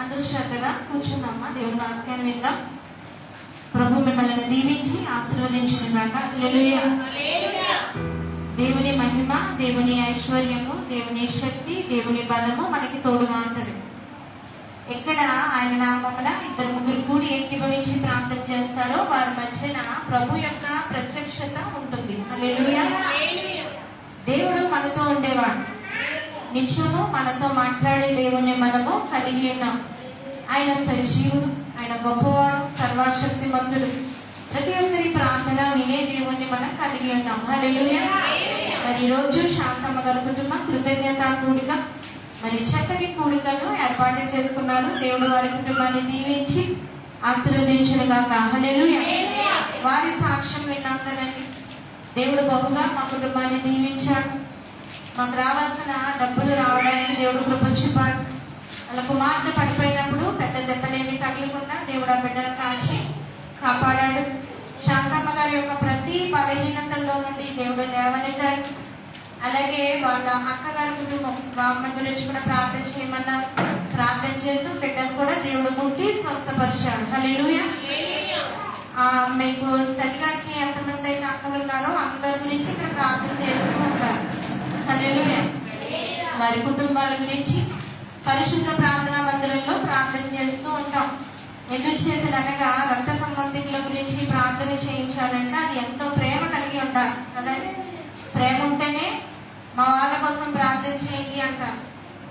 అందరూ శ్రద్ధగా కూర్చున్నామా, దేవుని వాక్యాన్ని విందాం. ప్రభు మిమ్మల్ని దీవించి ఆశీర్వదించిన గాక. హల్లెలూయా. దేవుని మహిమ, దేవుని ఐశ్వర్యము, దేవుని శక్తి, దేవుని బలము మనకి తోడుగా ఉంటుంది. ఎక్కడ ఆయన నామమున ఇద్దరు ముగ్గురు కూడి ఏకీభవించి ప్రార్థన చేస్తారో వారి మధ్యన ప్రభు యొక్క ప్రత్యక్షత ఉంటుంది. హల్లెలూయా. దేవుడు మనతో ఉండేవాడు, నిత్యము మనతో మాట్లాడే దేవుణ్ణి మనము కలిగి ఉన్నాం. ఆయన సజీవుడు, ఆయన గొప్పవాడు, సర్వశక్తిమంతుడు. ప్రతి ఒక్కరి ప్రార్థన వినే దేవుణ్ణి మనం కలిగి ఉన్నాం. హల్లెలూయా. మరి ఈరోజు శాంతమ్మ గారి కుటుంబం కృతజ్ఞత కూడిక, మరి చక్కటి కూడికను ఏర్పాటు చేసుకున్నారు. దేవుడు వారి కుటుంబాన్ని దీవించి ఆశీర్వదించును గాక. హల్లెలూయా. వారి సాక్ష్యం విన్నాం కదండి. దేవుడు బహుగా మా కుటుంబాన్ని దీవించాడు. మాకు రావాల్సిన డబ్బులు రావడానికి దేవుడు కృప చూపాడు. అలా కుమార్తె పడిపోయినప్పుడు పెద్ద దెబ్బలేమి తగలకుండా దేవుడు ఆ బిడ్డను కాచి కాపాడాడు. శాంతమ్మ గారి యొక్క ప్రతి బలహీనతల్లో నుండి దేవుడు లేవనెత్తాడు. అలాగే వాళ్ళ అక్కగారి కుటుంబం అమ్మ గురించి కూడా ప్రార్థన చేయమన్నారు. ప్రార్థన చేస్తూ బిడ్డను కూడా దేవుడు ముట్టి స్వస్థపరిచాడు. హల్లెలూయా. మీకు తల్లిగారికి ఎంతమంది అయితే అక్కలు ఉన్నారో అందరి గురించి ఇక్కడ ప్రార్థన చేస్తూ ఉంటారు. హల్లెలూయా. వారి కుటుంబాల గురించి పరిశుద్ధ ప్రార్థనా మందిరంలో ప్రార్థన చేస్తూ ఉంటాం. ఎందుకు చేతులనగా రక్త సంబంధికుల గురించి ప్రార్థన చేయించాలంటే అది ఎంతో ప్రేమ కలిగి ఉండాలి కదండి. ప్రేమ ఉంటేనే మా వాళ్ళ కోసం ప్రార్థన చేయండి అంటారు.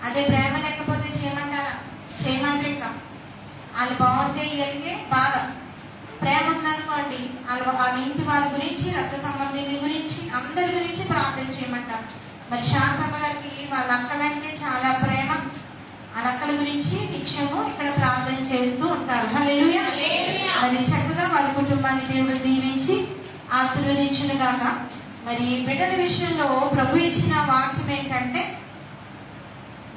అదే ప్రేమ లేకపోతే చేయమంటారా? చేయమంటారు. ఇంకా వాళ్ళు బాగుంటే ఇయకే బాధ. ప్రేమ ఉందనుకోండి, వాళ్ళ ఇంటి వాళ్ళ గురించి, రక్త సంబంధికుల గురించి, అందరి గురించి ప్రార్థన చేయమంటారు. మరి శాంతమ్మ గారికి వాళ్ళ అక్కలంటే చాలా ప్రేమ. వాళ్ళ అక్కల గురించి నిత్యము ఇక్కడ ప్రార్థన చేస్తూ ఉంటారు. హల్లెలూయా. మరి చక్కగా వాళ్ళ కుటుంబాన్ని దేవుడు దీవించి ఆశీర్వదించును గాక. మరి బిడ్డల విషయంలో ప్రభు ఇచ్చిన వాక్యం ఏంటంటే,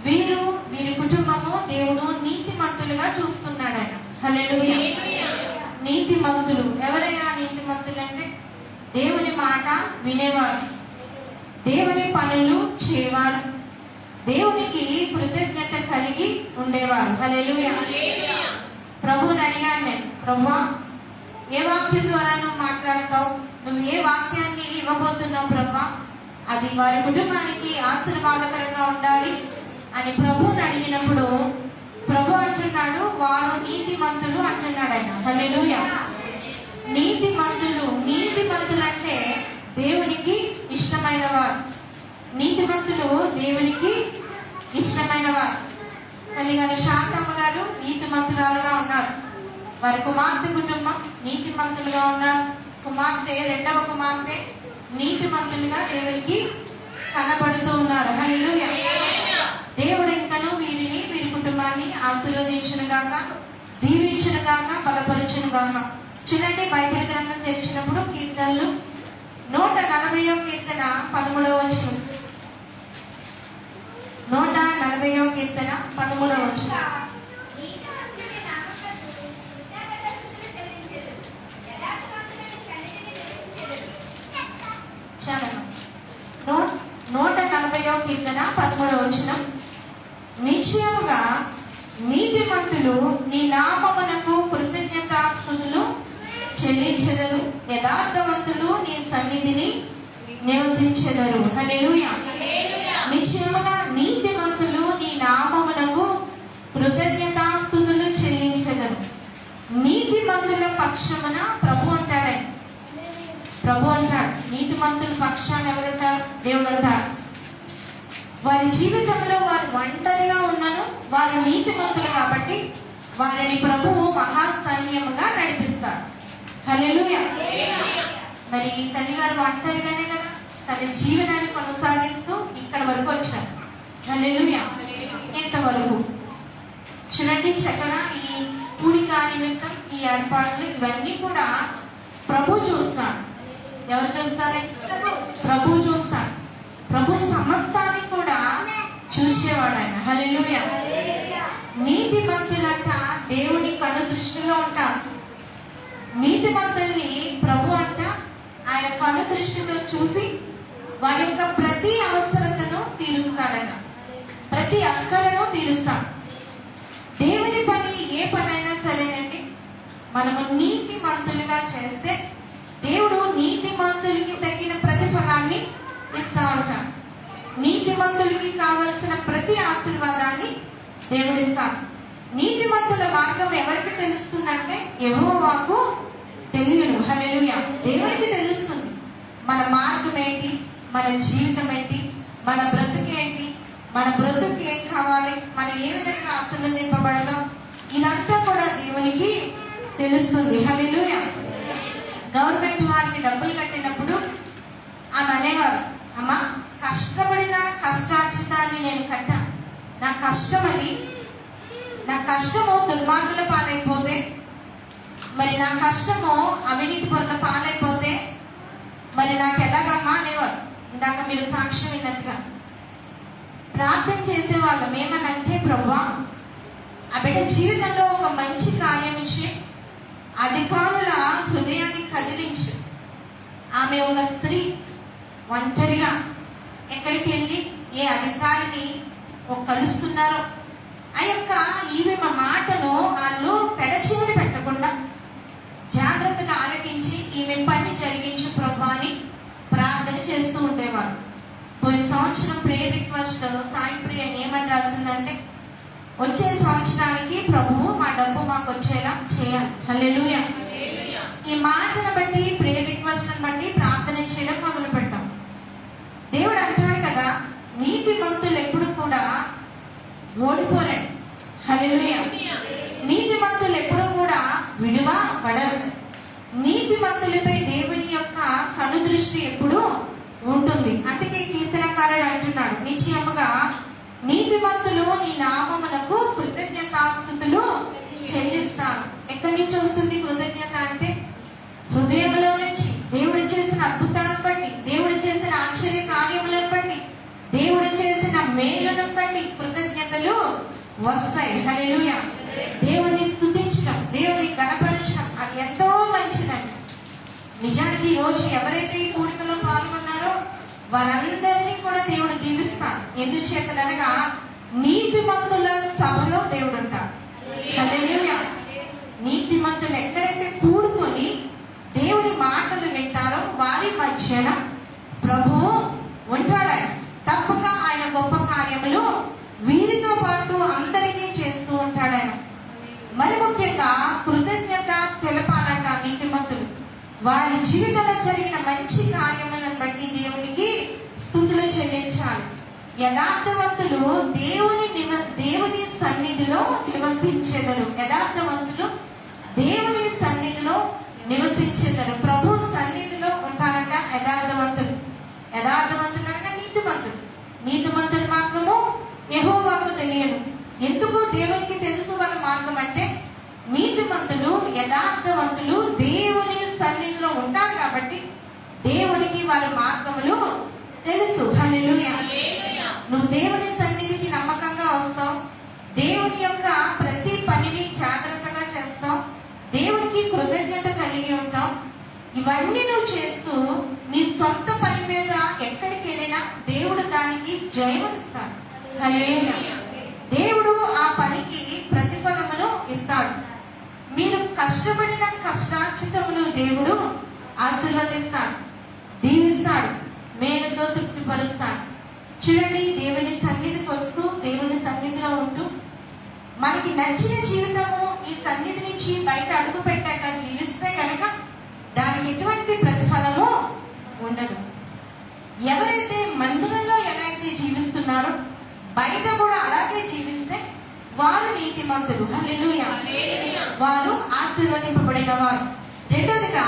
వీరి కుటుంబము దేవుడు నీతిమంతులుగా చూస్తున్నాడు ఆయన. హల్లెలూయా. నీతిమంతులు ఎవరైనా? నీతిమంతులు అంటే దేవుని మాట వినేవారు, దేవుని పనులు చేయవారు, దేవునికి కృతజ్ఞత కలిగి ఉండేవారు. హల్లెలూయా. ప్రభువుని అడిగాను నేను, ప్రభువా ఏ వాక్యం ద్వారా నువ్వు మాట్లాడతావు, నువ్వు ఏ వాక్యాన్ని ఇవ్వబోతున్నావు ప్రభువా, అది వారి కుటుంబానికి ఆశీర్వాదకరంగా ఉండాలి అని ప్రభువుని అడిగినప్పుడు ప్రభు అంటున్నాడు, వారు నీతిమంతులు అంటున్నాడు ఆయన. హల్లెలూయా. నీతిమంతులు అంటే దేవునికి ఇష్టమైన వారు. నీతిమంతులు దేవునికి ఇష్టమైన వారు. తల్లిగారు శాంతమ్మ గారు నీతిమంతురాలుగా ఉన్నారు. వారి కుమార్తె కుటుంబం నీతిమంతులుగా ఉన్నారు. కుమార్తె, రెండవ కుమార్తె నీతిమంతులుగా దేవునికి కనబడుతూ ఉన్నారు. హల్లెలూయా. దేవుడు ఇంకను వీరి కుటుంబాన్ని ఆశీర్వదించును గాక, దీవించును గాక, బలపరచును గాక. చూడండి, బైబిల్ గ్రంథం తెరిచినప్పుడు కీర్తనలు 140వ కీర్తన 13వ వచనం. 140వ కీర్తన 13వ వచనం. చాలా 140వ కీర్తన 13వ వచనం. నిశ్చయముగా నీతిమంతులు నీ నామమునకు కృతజ్ఞతాస్తుతులు చెల్లించెదరు, యథార్థవంతులు నీ సన్నిధిని నివసించెదరు. హల్లెలూయా. నిశ్చయముగా నీతిమంతులు నీ నామమునకు కృతజ్ఞతాస్తుతులు చెల్లించెదరు. నీతిమంతుల పక్షమున ప్రభు అంటాడు. ప్రభు అంటాడు, నీతిమంతుల పక్షాన ఎవరుంటారు? దేవుడు అంటాడు. వారి జీవితంలో వారు ఒంటరిగా ఉన్నాను, వారు నీతిమంతులు కాబట్టి వారిని ప్రభువు మహాసైన్యముగా నడిపిస్తాడు. హల్లెలూయా. మరి తల్లిగారు ఒంటరిగానే కదా తన జీవనాన్ని కొనసాగిస్తూ ఇక్కడ వరకు వచ్చారు. హల్లెలూయా. ఇంతవరకు చూడండి, చక్కగా ఈ కూడిక నిమిత్తం ఈ ఏర్పాట్లు ఇవన్నీ కూడా ప్రభు చూస్తాడు. ఎవరు చూస్తారండి? ప్రభు చూస్తాడు. ప్రభు సమస్తాన్ని కూడా చూసేవాడు ఆయన. హల్లెలూయా. నీతిమంతులంట దేవుని కను దృష్టిలో ఉంటారు. నీతిమంతుల్ని ప్రభు అంట ఆయన కను దృష్టితో చూసి వారి యొక్క ప్రతి అవసరతను తీరుస్తాడట, ప్రతి అక్కరను తీరుస్తాడు. మనము నీతిమంతులుగా చేస్తే దేవుడు నీతిమంతులకి తగిన ప్రతిఫలాన్ని ఇస్తా ఉంటాడు. నీతిమంతులకి కావలసిన ప్రతి ఆశీర్వాదాన్ని దేవుడు ఇస్తాడు. నీతిమంతుల మార్గం ఎవరికి తెలుస్తుందంటే యెహోవాకు తెలియను. హల్లెలూయా. దేవుడికి తెలుస్తుంది మన మార్గం ఏంటి, మన జీవితం ఏంటి, మన బ్రతుకు ఏంటి, మన బ్రతుకు ఏం కావాలి, మనం ఏ విధంగా ఆశీర్వదింపబడదాం, ఇదంతా కూడా దేవునికి తెలుస్తుంది. హల్లెలూయా. గవర్నమెంట్ వారికి డబ్బులు కట్టినప్పుడు ఆమె అనేవారు, అమ్మ కష్టపడిన కష్టార్జితాన్ని నేను కట్టా, నా కష్టం అది, నా కష్టము దుర్మార్గుల పాలైపోతే, మరి నా కష్టము అవినీతి పరుల పాలైపోతే మరి నాకు ఎలాగమ్మా అనేవారు. ఇందాక మీరు సాక్ష్యం విన్నట్టుగా ప్రార్థన చేసేవాళ్ళం. ఏమనంటే ప్రభువా ఆ బిడ్డ జీవితంలో ఒక మంచి కార్యం ఇచ్చి అధికారుల హృదయాన్ని కదిలించు. ఆమె ఒక స్త్రీ ఒంటరిగా ఎక్కడికి వెళ్ళి ఏ అధికారిని కలుస్తున్నారో ఆ యొక్క ఈమె మాటను వాళ్ళు పెడచెవిని పెట్టకుండా జాగ్రత్తగా ఆలకించి ఈమె పని జరిగించు ప్రభువా అని ప్రార్థన చేస్తూ ఉండేవారు. పోయిన సంవత్సరం ప్రేయర్ రిక్వెస్ట్ సాయి ప్రియ ఏమని రాసిందంటే, వచ్చే సంవత్సరానికి ప్రభువు మా డబ్బు మాకు వచ్చేలా చేయాలి. హల్లెలూయా. ఈ మాటను బట్టి ప్రేయర్ రిక్వెస్ట్ బట్టి ప్రార్థన చేయడం మొదలు పెట్టాం. దేవుడు అంటాడు కదా, నీతిమంతులు ఎప్పుడు కూడా ఓడిపోరండి. హల్లెలూయా. నీతిమంతులు ఎప్పుడు కూడా విడువబడరు. నీతిమంతులపై దేవుని యొక్క కనుదృష్టి ఎప్పుడు ఉంటుంది. అందుకే కీర్తనకారుడు అంటున్నాడు, నిశ్చయముగా నీతిమంతులు నీ నామమునకు కృతజ్ఞతాస్తుతులు చెల్లిస్తాను. ఎక్కడి నుంచి వస్తుంది కృతజ్ఞత అంటే? హృదయంలో నుంచి. దేవుడు చేసిన అద్భుతాలను బట్టి, దేవుడు చేసిన ఆశ్చర్య కార్యములను బట్టి, దేవుడు చేసిన మేలులను బట్టి కృతజ్ఞతలు వస్తాయి. హల్లెలూయా. దేవుని స్తుతించడం, దేవుని గణపరచడం అది ఎంతో మంచిదండి. నిజానికి ఈ రోజు ఎవరైతే ఈ కూడికలో పాల్గొన్నారో వారందరినీ కూడా దేవుడు దీవిస్తాడు. ఎందుచేతనగా నీతిమంతుల సభలో దేవుడు ఉంటాడు. హల్లెలూయా. నీతిమంతులు ఎక్కడైతే కూడుకొని దేవుని మాటలు వింటారో వారి మధ్యన ప్రభువు ఉంటాడు. తప్పక ఆయన గొప్ప కార్యములు వీరితో పాటు అందరికీ చేస్తూ ఉంటాడు ఆయన. మరి ముఖ్యంగా కృతజ్ఞత తెలపాలంట నీతిమంతులు. వారి జీవితంలో జరిగిన మంచి కార్యములను బట్టి దేవునికి స్తుతులు చెల్లించాలి. యథార్థవంతులు దేవుని సన్నిధిలో నివసించెదరు. యథార్థవంతులు దేవుని సన్నిధిలో నివసించెదరు. ప్రభు సన్నిధిలో ఉంటారంట యథార్థవంతులు. యథార్థవంతులు అనగా నీతిమంతులు. నీతిమంతుల మార్గము యెహోవాకు తెలియను. ఎందుకు దేవునికి తెలుసు వాళ్ళ మార్గం అంటే, నీతిమంతులు యథార్థవంతులు దేవుని సన్నిధిలో ఉంటారు కాబట్టి దేవునికి వారి మార్గములు తెలుసు. హల్లెలూయా. నువ్వు దేవుని సన్నిధికి నమ్మకంగా వస్తావు, దేవుని యొక్క ప్రతి పనిని జాగ్రత్తగా చేస్తావు, దేవునికి కృతజ్ఞత కలిగి ఉంటావు. ఇవన్నీ నువ్వు చేస్తూ నీ సొంత పని మీద ఎక్కడికి వెళ్ళినా దేవుడు దానికి జయమిస్తాడు. హల్లెలూయా. దేవుడు ఆ పనికి ప్రతిఫలమును ఇస్తాడు. మీరు కష్టపడిన కష్టార్జితములు దేవుడు ఆశీర్వదిస్తాడు, దీవిస్తాడు, మేలుతో తృప్తిపరుస్తాడు. చూడండి, దేవుని సన్నిధికి వస్తూ దేవుని సన్నిధిలో ఉంటూ మనకి నచ్చిన జీవితము ఈ సన్నిధి నుంచి బయట అడుగు పెట్టాక జీవిస్తే కనుక దానికి ఎటువంటి ప్రతిఫలము ఉండదు. ఎవరైతే మందిరంలో ఎలా అయితే జీవిస్తున్నారో బయట కూడా అలాగే జీవిస్తే వారు నీతిమంతులు. హల్లెలూయా. వారు ఆశీర్వదింపబడిన వారు. రెండోదిగా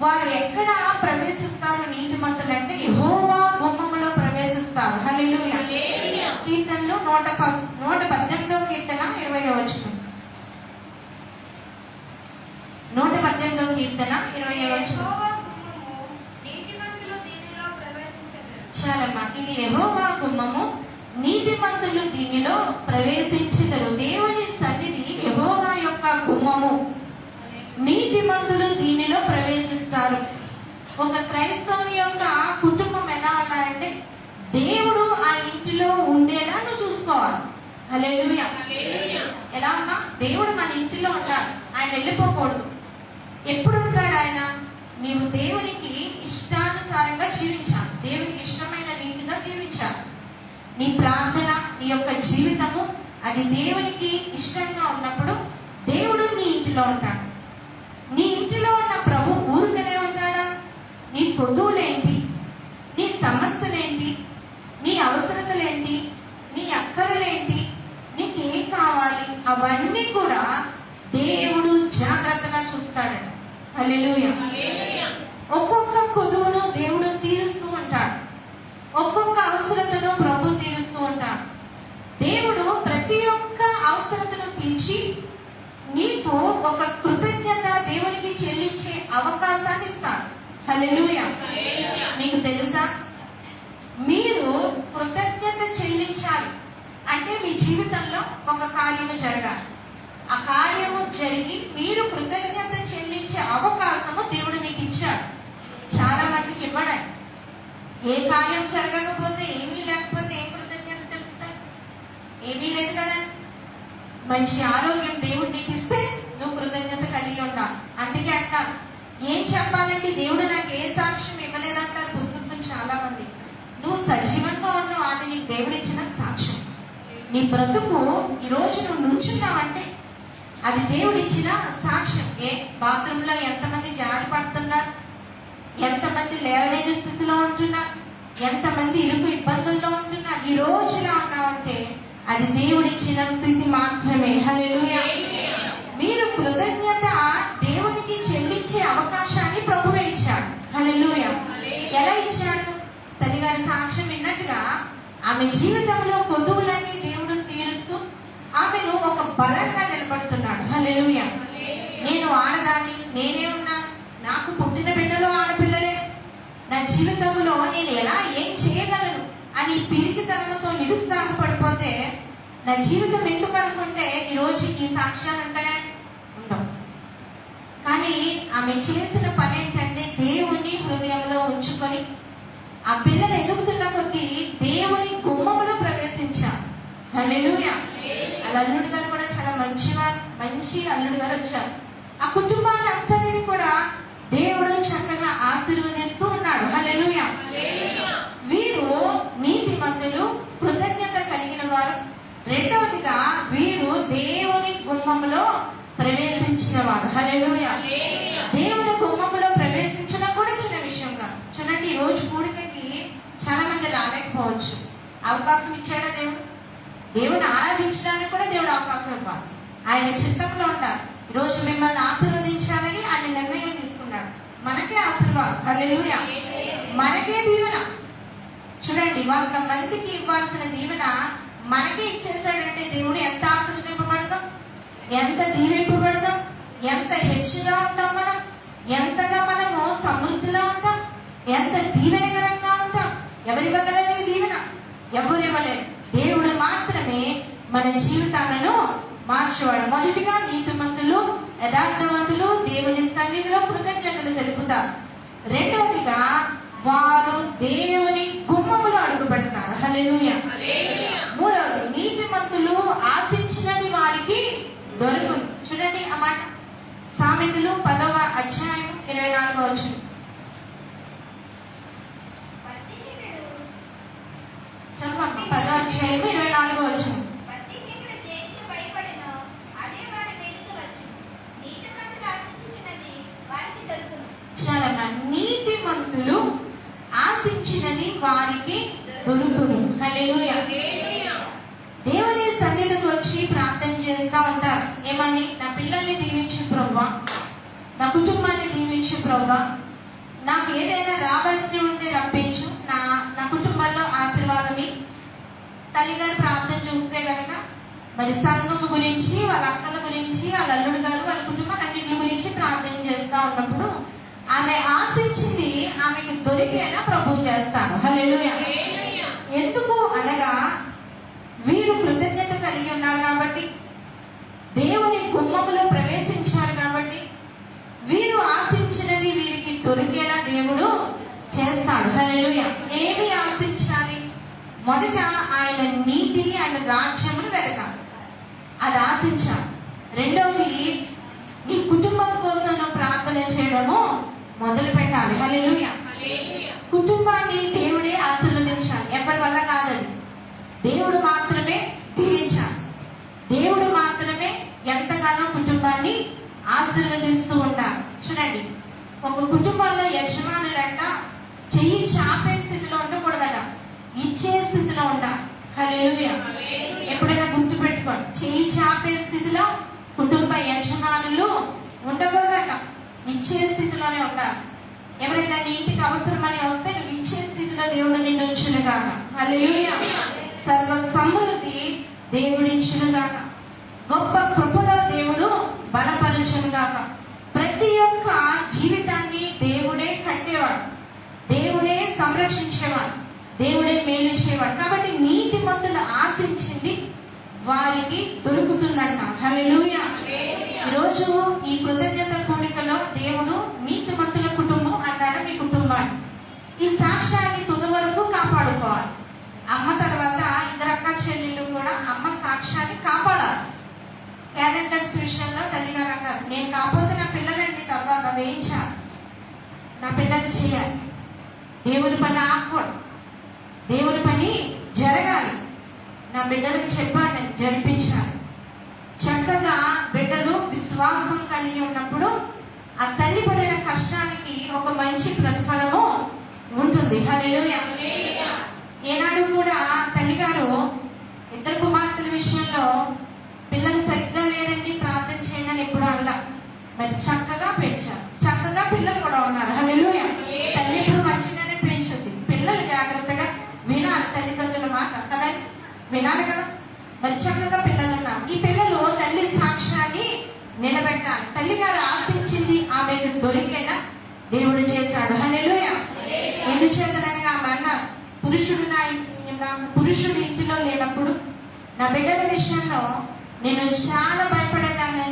వారు ఎక్కడ ప్రవేశిస్తారు నీతిమంతులు అంటే యెహోవా గుమ్మములో ప్రవేశిస్తారు. హల్లెలూయా. కీర్తనలు 118వ కీర్తన 20వ వచనం. 118వ కీర్తన 20వ వచనం. చాలమ్మా, ఇది యెహోవా గుమ్మము, నీతిమంతులు దీనిలో ప్రవేశించెదరు. దేవుని సన్నిధి యెహోవా యొక్క గుమ్మము, నీతిమంతులు దీనిలో ప్రవేశిస్తారు. ఒక క్రైస్తవుని యొక్క కుటుంబం ఎలా ఉండాలంటే దేవుడు ఆ ఇంటిలో ఉండేలా నువ్వు చూసుకోవాలి. హల్లెలూయా. ఎలా ఉన్నా దేవుడు మన ఇంటిలో ఉండాలి, ఆయన వెళ్ళిపోకూడదు. ఎప్పుడు ఉంటాడు ఆయన? నీవు దేవునికి ఇష్టానుసారంగా జీవించాలి, దేవునికి ఇష్టమైన రీతిగా జీవించాలి. నీ ప్రార్థన, నీ యొక్క జీవితము అది దేవునికి ఇష్టంగా ఉన్నప్పుడు దేవుడు నీ ఇంటిలో ఉంటాడు. నీ ఇంటిలో ఉన్న ప్రభు ఊరికనే ఉంటాడా? నీ కొదువులేంటి, నీ సమస్యలేంటి, నీ అవసరతలేంటి, నీ అక్కరలేంటి, నీకు ఏం కావాలి, అవన్నీ కూడా దేవుడు జాగ్రత్తగా చూస్తాడు. హల్లెలూయా. ఒక్కొక్క కొదువును దేవుడు తీరుస్తూ ఉంటాడు, ఒక్కొక్క అవసరతను ప్రభు తీరుస్తూ ఉంటాడు. దేవుడు ప్రతి ఒక్క అవసరతను తీర్చి నీకు ఒక కృతజ్ఞత దేవునికి చెల్లించే అవకాశాన్ని ఇస్తాడు. హల్లెలూయా. మీకు తెలుసా, మీరు కృతజ్ఞత చెల్లించాలి అంటే మీ జీవితంలో ఒక కార్యము జరగాలి. ఆ కార్యము జరిగి మీరు కృతజ్ఞత చెల్లించే అవకాశము దేవుడు మీకు ఇచ్చాడు. చాలా మందికి ఇవ్వడాయి. ఏ కార్యం జరగకపోతే, ఏమీ లేకపోతే ఏం కృతజ్ఞత తెలుపుతారు? ఏమీ లేదు కదా. మంచి ఆరోగ్యం దేవుడు నీకు ఇస్తే నువ్వు కృతజ్ఞత కలిగి ఉండాలి. అందుకే అంటారు, ఏం చెప్పాలంటే దేవుడు నాకు ఏ సాక్ష్యం ఇవ్వలేదంటారు పుస్తకం చాలా మంది. నువ్వు సజీవంగా ఉన్నావు, అది నీకు దేవుడు ఇచ్చిన సాక్ష్యం. నీ బ్రతుకు ఈరోజు నువ్వు నుంచున్నావంటే అది దేవుడు ఇచ్చిన సాక్ష్యం. బాత్రూంలో ఎంతమంది జారి పడుతున్నారు, ఎంతమంది లేవలేని స్థితిలో ఉంటున్నారు, ఎంతమంది ఇరుకు ఇబ్బందుల్లో ఉంటున్నారు. ఈ రోజులా ఉన్నావంటే అది దేవుడిచ్చిన స్థితి మాత్రమే. హల్లెలూయా. మీరు కృతజ్ఞత దేవునికి చెల్లించే అవకాశాన్ని ప్రభువే ఇచ్చాడు. హల్లెలూయా. ఎలా ఇచ్చాడు? తల్లిగారి సాక్ష్యం విన్నట్టుగా ఆమె జీవితంలో కొదువులన్నీ దేవుడు తీరుస్తూ ఆమెను ఒక బలంగా నిలబడుతున్నాడు. హల్లెలూయా. నేను ఆడదాన్ని, నేనే ఉన్నాను, నాకు పుట్టిన బిడ్డలో ఆడపిల్లలే, నా జీవితంలో నేను ఎలా ఏం చేయగలను అని పిరికితనంతో నిరుత్సాహపడిపోతే నా జీవితం ఎందుకు అనుకుంటే ఈరోజు ఈ సాక్ష్యాలు ఉంటాయా? ఉండవు. కానీ ఆమె చేసిన పని ఏంటంటే దేవుని హృదయంలో ఉంచుకొని ఆ పిల్లలు ఎదుగుతున్న కొద్దీ దేవుని గుమ్మములో ప్రవేశించారు. హల్లెలూయా. వాళ్ళ అల్లుడు గారు కూడా చాలా మంచి అల్లుడు గారు వచ్చారు. ఆ కుటుంబాన్ని అంతటిని కూడా దేవుడు చక్కగా ఆశీర్వదిస్తూ ఉన్నాడు. హల్లెలూయా. వీరు నీతిమంతులు, కృతజ్ఞత కలిగిన వారు. రెండవదిగా వీరు దేవుని గుమ్మములో ప్రవేశించిన వారు. హల్లెలూయా. దేవుని గుమ్మములో ప్రవేశించడం కూడా చిన్న విషయం కాదు. చూడండి, ఈ రోజు కూడికకి చాలా మంది రాలేకపోవచ్చు. అవకాశం ఇచ్చాడా దేవుడు? దేవుని ఆరాధించడానికి కూడా దేవుడు అవకాశం ఇవ్వాలి. ఆయన చిత్తంలో ఉండాలి. ఈరోజు మిమ్మల్ని ఆశీర్వదించాలని ఆయన నిర్ణయం తీసుకున్నాడు. మనకే ఆశీర్వాదం. హల్లెలూయా. మనకే దీవెన. చూడండి, 100 మందికి ఇవ్వాల్సిన దీవెన మనకే ఇచ్చేసాడంటే దేవుడు ఎంత ఆశీర్వదింపబడతాం, ఎంత దీవింపబడతాం, ఎంత హెచ్చుగా ఉంటాం, మనం ఎంతగా మనము సమృద్ధిలో ఉంటాం, ఎంత దీవెనకరంగా ఉంటాం. ఎవరి ఇవ్వగలేదు ఈ దీవెన? ఎవరు ఇవ్వలేదు. దేవుడు మాత్రమే మన జీవితాలను మార్చేవాడు. మొదటిగా నీతిమంతులు, యథార్థవంతులు దేవుని సన్నిధిలో కృతజ్ఞతలు తెలుపుతారు. రెండవదిగా వారు దేవుని గుమ్మములో అడుగు పెడతారు. హల్లెలూయా. మూడవది, నీతిమంతులు ఆశించినది వారికి దొరుకును. చూడండి ఆ మాట, సామెతలు 10వ అధ్యాయం 24వ వచనం. చదవండి, 10వ అధ్యాయం 24వ వచనం. చాలా నీతిమంతులు ఆశించినది వారికి దొరుకును. హల్లెలూయా. దేవుని సన్నిధికి వచ్చి ప్రార్థన చేస్తూ ఉంటారు. ఏమని? నా పిల్లల్ని దీవించు ప్రభువా, నా కుటుంబాన్ని దీవించు ప్రభువా, నాకు ఏదైనా రావాల్సి ఉంటే రప్పించు, నా కుటుంబంలో ఆశీర్వాదమి. తల్లిగారు ప్రార్థన చూస్తే కనుక మరి సంఘం గురించి, వాళ్ళ అక్కల గురించి, వాళ్ళ అల్లుడు గారు, వాళ్ళ కుటుంబాలన్నింటి గురించి ప్రార్థన చేస్తూ ఉన్నప్పుడు ఆమె ఆశించింది ఆమెకి దొరికేలా ప్రభు చేస్తాడు. హల్లెలూయా. ఎందుకు అనగా వీరు కృతజ్ఞత కలిగి ఉన్నారు కాబట్టి, దేవుని గుమ్మములో ప్రవేశించారు కాబట్టి, వీరు ఆశించినది వీరికి దొరికేలా దేవుడు చేస్తాడు. హల్లెలూయా. ఏమి ఆశించాలి? మొదట ఆయన నీతిని, ఆయన రాజ్యమును వెతకాలి, అది ఆశించాలి. రెండవది, నీ కుటుంబం కోసం నువ్వు ప్రార్థన ప్రార్థన చేయడము మొదలు పెట్టాలి. హల్లెలూయా. కుటుంబాన్ని దేవుడే ఆశీర్వదించాలి, ఎవరి వల్ల కాదది. దేవుడు మాత్రమే దీవించాలి. దేవుడు మాత్రమే ఎంతగానో కుటుంబాన్ని ఆశీర్వదిస్తూ ఉంటారు. చూడండి, ఒక కుటుంబంలో యజమానులంట చెయ్యి చాపే స్థితిలో ఉండకూడదట, ఇచ్చే స్థితిలో ఉండాలి. హల్లెలూయా. ఎప్పుడైనా గుర్తు పెట్టుకోండి, చెయ్యి చాపే స్థితిలో కుటుంబ యజమానులు ఉండకూడదట, ఇచ్చే స్థితిలోనే ఉండాలి. ఎవరైనా నీ ఇంటికి అవసరమని వస్తే నువ్వు ఇచ్చే స్థితిలో దేవుడు నిన్ను ఉంచునుగాక. హల్లెలూయా. సర్వ సమృద్ధి దేవుడిచ్చునుగాక. గొప్ప కృపలో దేవుడు బలపరచునుగాక. ప్రతి ఒక్క జీవితాన్ని దేవుడే కట్టేవాడు, దేవుడే సంరక్షించేవాడు, దేవుడే మేలు చేయవాడు. కాబట్టి నీతిమంతులు ఆశించింది వారికి దొరుకుతుందంట. హల్లెలూయా. ఈరోజు ఈ కృతజ్ఞత కూడికలో దేవుడు నీతిమంతుల కుటుంబం అన్నాడు మీ కుటుంబాన్ని. ఈ సాక్ష్యాన్ని తుది వరకు కాపాడుకోవాలి. అమ్మ తర్వాత ఇద్దరు అక్క చెల్లెళ్ళు కూడా అమ్మ సాక్ష్యాన్ని కాపాడాలి. క్యారెక్టర్స్ విషయంలో తల్లిగారు అంటారు, నేను కాకపోతే నా పిల్లలండి తర్వాత వేయించాలి, నా పిల్లలు చేయాలి, దేవుని పని ఆకూడదు, దేవుని పని జరగాలి, నా బిడ్డలకు చెప్పాలి, నేను జరిపించాలి. చక్కగా బిడ్డలు విశ్వాసం కలిగి ఉన్నప్పుడు ఆ తల్లి పడిన కష్టానికి ఒక మంచి ప్రతిఫలము ఉంటుంది. హల్లెలూయా. ఏనాడు కూడా తల్లిగారు ఇద్దరు కుమార్తెల విషయంలో పిల్లలు సరిగ్గా లేరండి ప్రార్థన చేయండి అని ఎప్పుడు అనలా. మరి చక్కగా పెంచారు, చక్కగా పిల్లలు కూడా ఉన్నారు. హల్లెలూయా. తల్లి ఇప్పుడు మంచిగానే పెంచుద్ది, పిల్లలు జాగ్రత్తగా వినాలి తల్లిదండ్రుల మాట కదా, వినాలి కదా. మరి చక్కగా పిల్లలు ఉన్నారు. ఈ పిల్లలు తల్లి సాక్ష్యాన్ని నిలబెట్టాలి. తల్లి గారు ఆశించింది ఆమెకు దొరికేలా దేవుడు చేశాడు. హల్లెలూయా. ఎందుచేతనగా ఆమె అన్నారు, పురుషుడు ఇంటిలో లేనప్పుడు నా బిడ్డల విషయంలో నేను చాలా భయపడేదాన్ని,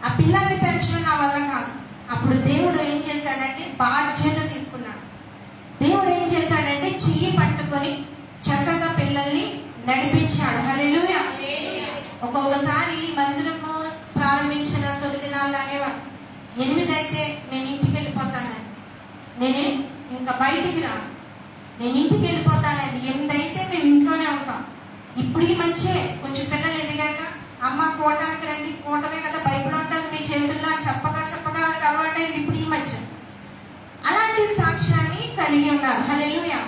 ఆ పిల్లల్ని పెంచడం నా వల్ల కాదు. అప్పుడు దేవుడు ఏం చేశాడంటే బాధ్యత తీసుకున్నాడు. దేవుడు ఏం చేశాడంటే చెయ్యి పట్టుకొని చక్కగా పిల్లల్ని నడిపించాడు. హల్లెలూయా. ఒక్కొక్కసారి మందిరము ప్రారంభించిన తొలి దినాల్లో అనేవారు, 8 అయితే నేను ఇంటికి వెళ్ళిపోతానండి, నేను ఇంకా బయటికి రా, నేను ఇంటికి వెళ్ళిపోతానండి. 8 అయితే మేము ఇంట్లోనే ఉంటాం. ఇప్పుడు ఈ మంచే కొంచెం పిల్లలు ఎదిగాక అమ్మ కోటానికి రండి, కోటమే కదా బైబిల్ ఉంటుంది మీ చేతుల్లో చెప్పగా వాడికి అలవాటైంది. ఇప్పుడు ఈ మధ్య అలాంటి సాక్ష్యాన్ని కలిగి ఉన్నారు. హల్లెలూయా.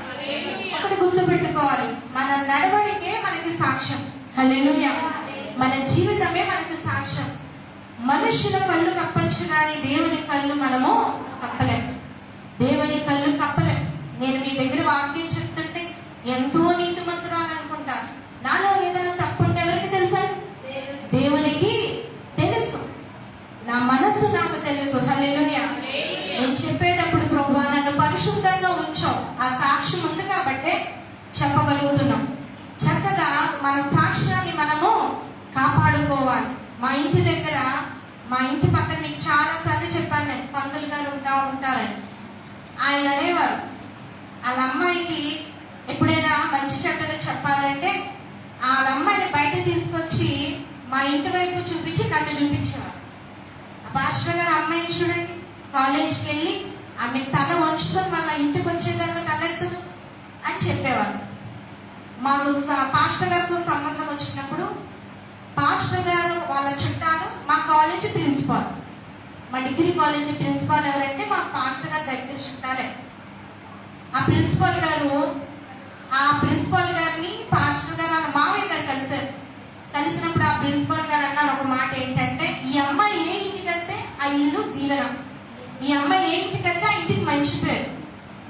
ఒకటి గుర్తు పెట్టుకోవాలి, మన నడవడికే మనకి సాక్ష్యం. హల్లెలూయా. మన జీవితమే మనకి సాక్ష్యం. మనుషుల కళ్ళు కప్పచ్చు కానీ దేవుని కళ్ళు మనము కప్పలేం, దేవుని కళ్ళు కప్పలేం. నేను మీ దగ్గర వాక్యం చెప్తుంటే ఎంతో నీతిమంతురాలు అనుకుంటా, నాలో ఏదైనా తప్పు ఉంటే ఎవరికి తెలుసా? దేవునికి తెలుసు, నా మనసు నాకు తెలుసు. హల్లెలూయా. నేను చెప్పేటప్పుడు ప్రభువా నన్ను పరిశుద్ధంగా ఉంచో, ఆ సాక్ష్యం ఉంది కాబట్టి చెప్పగలుగుతున్నాం. చక్కగా మన సాక్ష్యాన్ని మనము కాపాడుకోవాలి. మా ఇంటి దగ్గర, మా ఇంటి పక్కన మీకు చాలాసార్లు చెప్పాను నేను, పంతులు గారు ఉంటారని. ఆయన అనేవారు వాళ్ళ అమ్మాయికి ఎప్పుడైనా మంచి చెడ్డలు చెప్పాలంటే వాళ్ళ అమ్మాయిని బయట తీసుకొచ్చి మా ఇంటి వైపు చూపించి నన్ను చూపించేవారు. ఆ పాస్టర్ గారు అమ్మాయిని చూడండి, కాలేజ్కి వెళ్ళి ఆమె తల వంచుకొని మళ్ళీ ఇంటికి వచ్చేదాకా తలెత్తదు అని చెప్పేవారు. మాకు పాస్టర్ గారితో సంబంధం వచ్చినప్పుడు పాస్టర్ గారు వాళ్ళ చుట్టాలు మా కాలేజీ ప్రిన్సిపాల్, మా డిగ్రీ కాలేజీ ప్రిన్సిపాల్ ఎవరంటే మా పాస్టర్ గారు దగ్గర చుట్టాలే. ఆ ప్రిన్సిపాల్ గారిని పాస్టర్ గారు వాళ్ళ మావయ్య గారు కలిశారు. కలిసినప్పుడు ఆ ప్రిన్సిపాల్ గారు అన్నారు ఒక మాట ఏంటంటే, ఈ అమ్మాయి ఏ ఇంటికంటే ఆ ఇల్లు దీవెన, ఈ అమ్మాయి ఏ ఇంటికంటే ఆ ఇంటికి మంచి పేరు,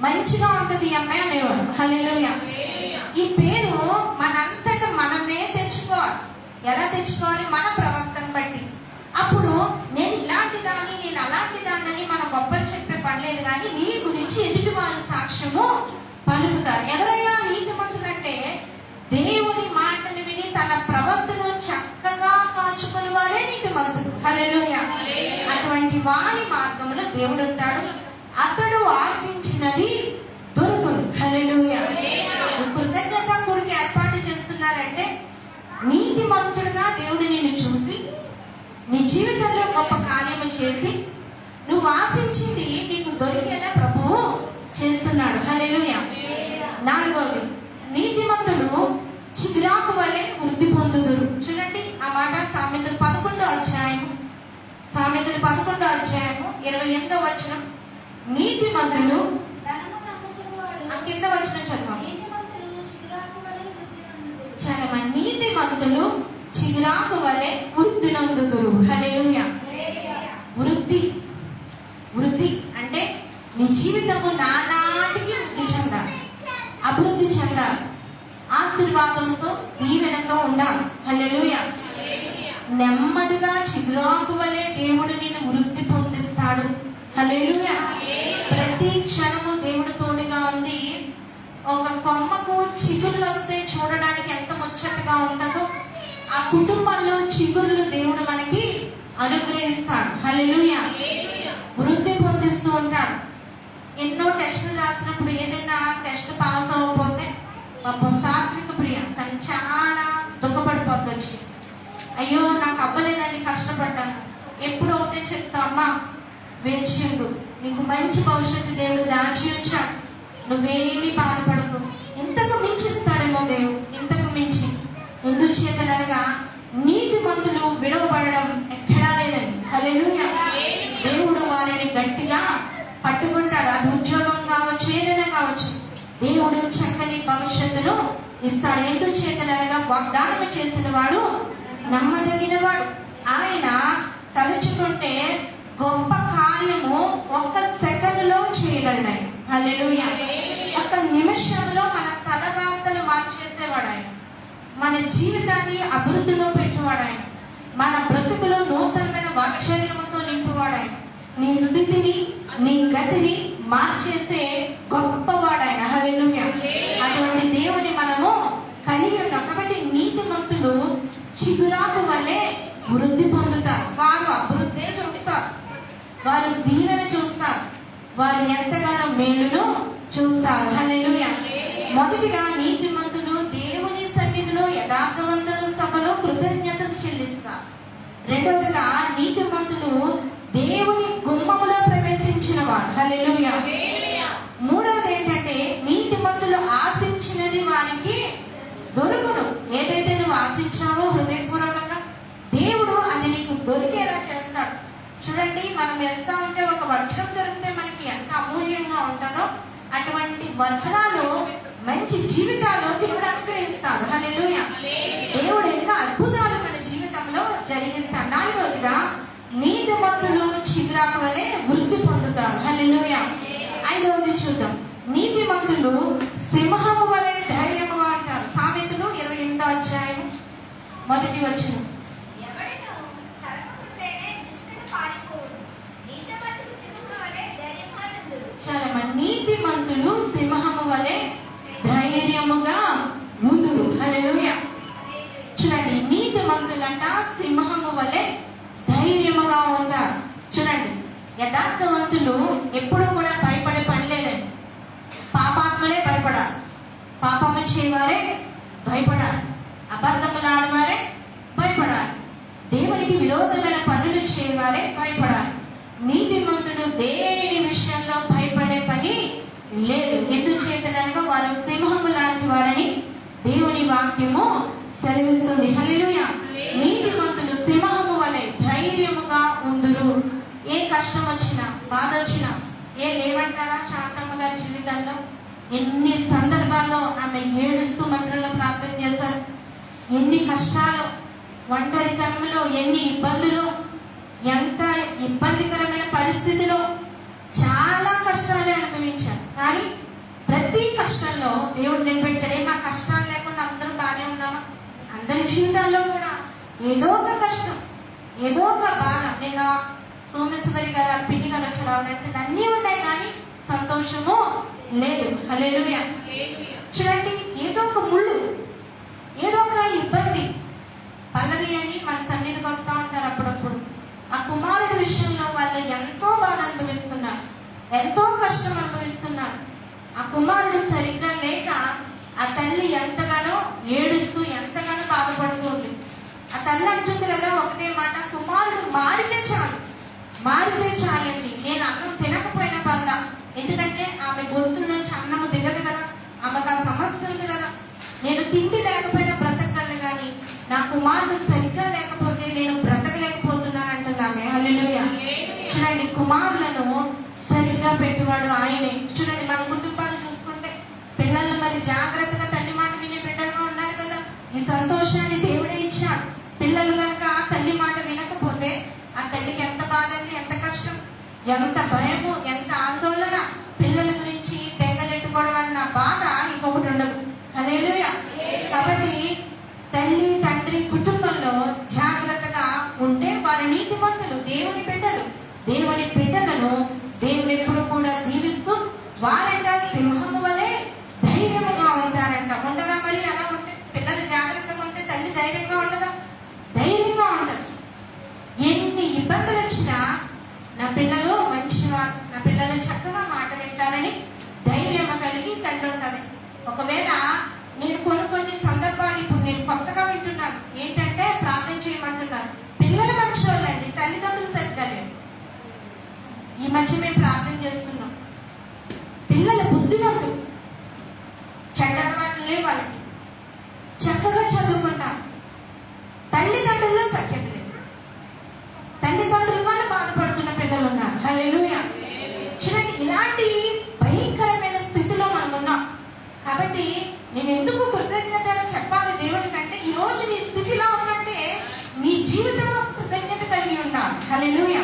మంచిగా ఉంటుంది ఈ అమ్మాయి అనేవారు. హల్లెలూయా. ఈ పేరు మనంతట మనమే తెచ్చుకోవాలి. ఎలా తెచ్చుకోవాలి? మన ప్రవర్తన బట్టి. అప్పుడు నేను ఇలాంటి దాన్ని, నేను అలాంటి దాన్ని మన గొప్పలు చెప్పే పడలేదు, కానీ నీ గురించి ఎదుటి వారి సాక్ష్యము పలుకుతారు. ఎవరయ్యా నీతిమంతులంటే దేవుని మాటలు విని తన ప్రవర్తనను చక్కగా కాచుకుని వాడే నీతిమంతుడు. హల్లెలూయా. అటువంటి వారి మార్గంలో దేవుడు ఉంటాడు, అతడు ఆశించినది దొరుకును. హల్లెలూయా. కృతజ్ఞత కూడికి ఏర్పాటు చేస్తున్నారంటే నీతిమంతుడుగా దేవుడు నిన్ను చూసి నీ జీవితంలో గొప్ప కార్యము చేసి నువ్వు ఆశించింది నీకు దొరికేలా ప్రభువు చేస్తున్నాడు. హల్లెలూయా. 4వది, నీతిమంతులు చిగురాకు వలె వృద్ధి పొందుదురు. చూడండి ఆ మాట సామెతలు 11వ అధ్యాయం 28వ వచనం. నీతిమంతులు కింద వచనం చదువు. చాలా నీతిమంతులు చిగురాకు వలె వృద్ధి నందుదురు. హల్లెలూయా. వృద్ధి అంటే నీ జీవితము నానాటికి వృద్ధి చెందాలి, అభివృద్ధి చెందాలి, ఆశీర్వాదంతో దీవెనతో ఉండాలి. హల్లెలూయా. నెమ్మదిగా చిగురాకు వలె దేవుడు నిన్ను వృద్ధి పొందిస్తాడు. హల్లెలూయా. ప్రతి క్షణము దేవుడు తోడుగా ఉంది. ఒక కొమ్మకు చిగుర్లు వస్తే చూడడానికి ఎంత ముచ్చటగా ఉంటుందో, ఆ కుటుంబంలో చిగుర్లు దేవుడు మనకి అనుగ్రహిస్తాడు. హల్లెలూయా. వృద్ధి పొందిస్తూ ఉంటాడు. ఎన్నో టెస్టులు రాసినప్పుడు ఏదైనా టెస్ట్ పాస్ అవ్వకపోతే పాపం సాత్విక ప్రియ తను చాలా దుఃఖపడిపోతుంది. అయ్యో నాకు అవ్వలేదని కష్టపడ్డాను. ఎప్పుడు ఒకటే చెప్తా, అమ్మా వేచి ఉండు, నీకు మంచి భవిష్యత్తు దేవుడు దాచి ఉంచాడు, నువ్వేమీ బాధపడకు. ఇంతకు మించి ఇస్తాడేమో దేవుడు, ఇంతకు మించి. ఎందుకు చేతనగా నీతిమంతులు విడవబడడం ఎక్కడా లేదని. హల్లెలూయా. దేవుడు వారిని గట్టిగా పట్టుకుంటాడు. అది ఉద్యోగం కావచ్చు, ఏదైనా కావచ్చు, దేవుడు చక్కని భవిష్యత్తును ఇస్తాడు. ఎందుకు చేతనగా వాగ్దానం చేసిన వాడు నమ్మదగిన వాడు. ఆయన తలుచుకుంటే గొప్ప కార్యము ఒక్క సెకండ్లో చేయగలడు. హల్లెలూయా. ఒక నిమిషంలో మన తలరాతలు మార్చేసేవాడు ఆయన. మన జీవితాన్ని అభివృద్ధిలో పెట్టేవాడు ఆయన. మన బ్రతుకులో నూతనమైన వాత్సల్యముతో నింపువాడు ఆయన. నీ స్థితిని, నీ గతిని మార్చేసే గొప్పవాడు ఆయన. హల్లెలూయా. అటువంటి దేవుని మనము కలిగి ఉన్నాం. కాబట్టి నీతిమంతులు చిగురాకు వలె వృద్ధి పొందుతారు. వారు అభివృద్ధి చూస్తారు, వారు దీవెన చూస్తారు, వారు ఎంతగానో మేలును చూస్తారు. హల్లెలూయా. మొదటిగా నీతిమంతులు దేవుని సన్నిధిలో యథార్థవంతుల సభలో కృతజ్ఞతలు చెల్లిస్తారు. రెండవదిగా నీతిమంతులు దేవుని గుమ్మములో ప్రవేశించిన వారు. హల్లెలూయా. మూడవది ఏంటంటే నీతిమంతులు ఆశించినది వారికి దొరుకును. ఏదైతే నువ్వు ఆశించావో హృదయపూర్వకంగా దేవుడు అది నీకు దొరికేలా చేస్తాడు. చూడండి, మనం వెళ్తా ఉంటే ఒక వచనం దొరికితే మనకి ఎంత అమూల్యంగా ఉంటుందో అటువంటి వచనాలు మంచి జీవితాలు దేవుడు అనుగ్రహిస్తాడు. హల్లెలూయా. దేవుడు ఎన్నో అద్భుతాలు మన జీవితంలో జరిగిస్తాడు. 4వదిగా నీతిమంతులు చిగురాకు వలె వృద్ధి పొందుతారు. హల్లెలూయా. 5వది చూద్దాం. నీతిమంతులు సింహము వలె ధైర్యముగా ఉంటారు. సామెతలు 28వ అధ్యాయం 1వ వచనం. చాలా మంది నీతిమంతులు సింహము వలె ధైర్యముగా ముందురు. హల్లెలూయా. చూడండి, నీతిమంతులంట సింహము వలె ధైర్యముగా ఉంటారు. చూడండి, యథార్థవంతులు ఎప్పుడు కూడా భయపడే పని లేదండి. పాపాత్మలే భయపడాలి, పాపము చేయవారే భయపడాలి, అబద్ధములు ఆడవారే భయపడాలి, దేవునికి విరోధమైన పనులు చేయవారే భయపడాలి. నీతిమంతుడు దేని విషయంలో భయపడే పని లేదు. ఎందుచేతనగా వారు సింహము లాంటి వారని దేవుని వాక్యము సెలవిస్తుంది. హల్లెలూయా. నీతిమంతులు సింహము వలె ధైర్యముగా ఉందురు. ఏ కష్టం వచ్చినా, బాధ వచ్చినా, ఏ లేవంటారా శాంతమ్మ గారి జీవితంలో ఎన్ని సందర్భాల్లో ఆమె ఏడుస్తూ మందిరంలో ప్రార్థన చేశారు. ఎన్ని కష్టాలు, ఒంటరితనంలో ఎన్ని ఇబ్బందులు, ఎంత ఇబ్బందికరమైన పరిస్థితిలో చాలా కష్టాలే అనుభవించారు. కానీ ప్రతి కష్టంలో దేవుడు నిలబెట్టాడే. మా కష్టాలు లేకుండా అందరూ బాగానే ఉన్నామా? అందరి జీవితాల్లో కూడా ఏదో ఒక కష్టం, ఏదో ఒక బాధ. నిన్న సోమేశ్వరి గారు పిండి గారు వచ్చి రావడానికి అన్నీ ఉన్నాయి కానీ సంతోషము లేదు. హల్లెలూయా. చూడండి, ఏదో ఒక ముళ్ళు, ఏదో ఒక ఇబ్బంది. పల్లవి అని మన సన్నిధికి వస్తూ ఉంటారు అప్పుడప్పుడు. ఆ కుమారుడి విషయంలో వాళ్ళు ఎంతో బాధ అనుభవిస్తున్నారు, ఎంతో కష్టం అనుభవిస్తున్నారు. ఆ కుమారుడు సరిగ్గా లేక ఆ తల్లి ఎంతగానో ఏడుస్తూ ఎంతగానో బాధపడుతుంది. ఆ తల్లి అంటుంది కదా ఒకటే మాట, కుమారుడు మాడితే చాలు, మారితే చాలండి. నేను అన్నం తినకపోయినా పర్లా, ఎందుకంటే ఆమె గొంతు నుంచి అన్నము దిగదు కదా, ఆమెకు ఆ సమస్య ఉంది కదా. నేను తిండి లేకపోయినా బ్రతకగలను, కానీ నా కుమారుడు సరిగ్గా లేకపోతే నేను బ్రతకలేకపోతున్నాను అంటుంది ఆమె. హల్లెలూయా. చూడండి, కుమారులను సరిగ్గా పెట్టువాడు ఆయనే. చూడండి, మన కుటుంబాలు చూసుకుంటే పిల్లలను మరి జాగ్రత్తగా తల్లి మాట వినే బిడ్డలుగా ఉండాలి కదా. ఈ సంతోషాన్ని దేవుడే ఇచ్చాడు. పిల్లలు కనుక తల్లి మాట వినకపోతే ఆ తల్లికి ఎంత బాధ అండి, ఎంత కష్టం, ఎంత భయము, ఎంత ఆందోళన. పిల్లల గురించి బెంగలెట్టుకోవడం అన్న బాధ ఇంకొకటి ఉండదు. హల్లెలూయా. కాబట్టి తల్లి తండ్రి కుటుంబంలో జాగ్రత్తగా ఉంటే వారి నీతిమంతులు, దేవుని బిడ్డలు. దేవుని బిడ్డలను దేవుడు ఎప్పుడు కూడా దీవిస్తూ వారంట సింహము వలె ధైర్యముగా ఉంటారంట. ఉండదా మరి? అలా ఉంటే పిల్లలు జాగ్రత్తగా ఉంటే తల్లి ధైర్యంగా ఉండదా? ధైర్యంగా ఉండదు. ఎన్ని ఇబ్బందులు వచ్చినా నా పిల్లలు మంచివారు, నా పిల్లలు చక్కగా మాట వింటారని ధైర్యం కలిగి తల్లి ఉంటుంది. ఒకవేళ నేను కొన్ని సందర్భాలు ఇప్పుడు నేను కొత్తగా వింటున్నాను, ఏంటంటే ప్రార్థన చేయమంటున్నాను. పిల్లలు మంచివాళ్ళండి, తల్లిదండ్రులు సరిగ్గా లేదు. ఈ మధ్య మేము ప్రార్థన చేస్తున్నాం. పిల్లల బుద్ధిమంతులు, చెడ్డ అలవాట్లు లేవు వాళ్ళకి, చక్కగా చదువుకుంటారు. తల్లిదండ్రుల్లో సఖ్యత లేదు, తల్లిదండ్రుల వల్ల బాధపడుతున్న పిల్లలు ఉన్నారు. హల్లెలూయా. చూడండి, ఇలాంటి భయంకరమైన స్థితిలో మనం ఉన్నాం. కాబట్టి నేను ఎందుకు కృతజ్ఞతలు చెప్పాలి దేవుడికి అంటే, ఈరోజు నీ స్థితిలో ఉందంటే నీ జీవితంలో కృతజ్ఞత కలిగి ఉండాలి. హల్లెలూయా.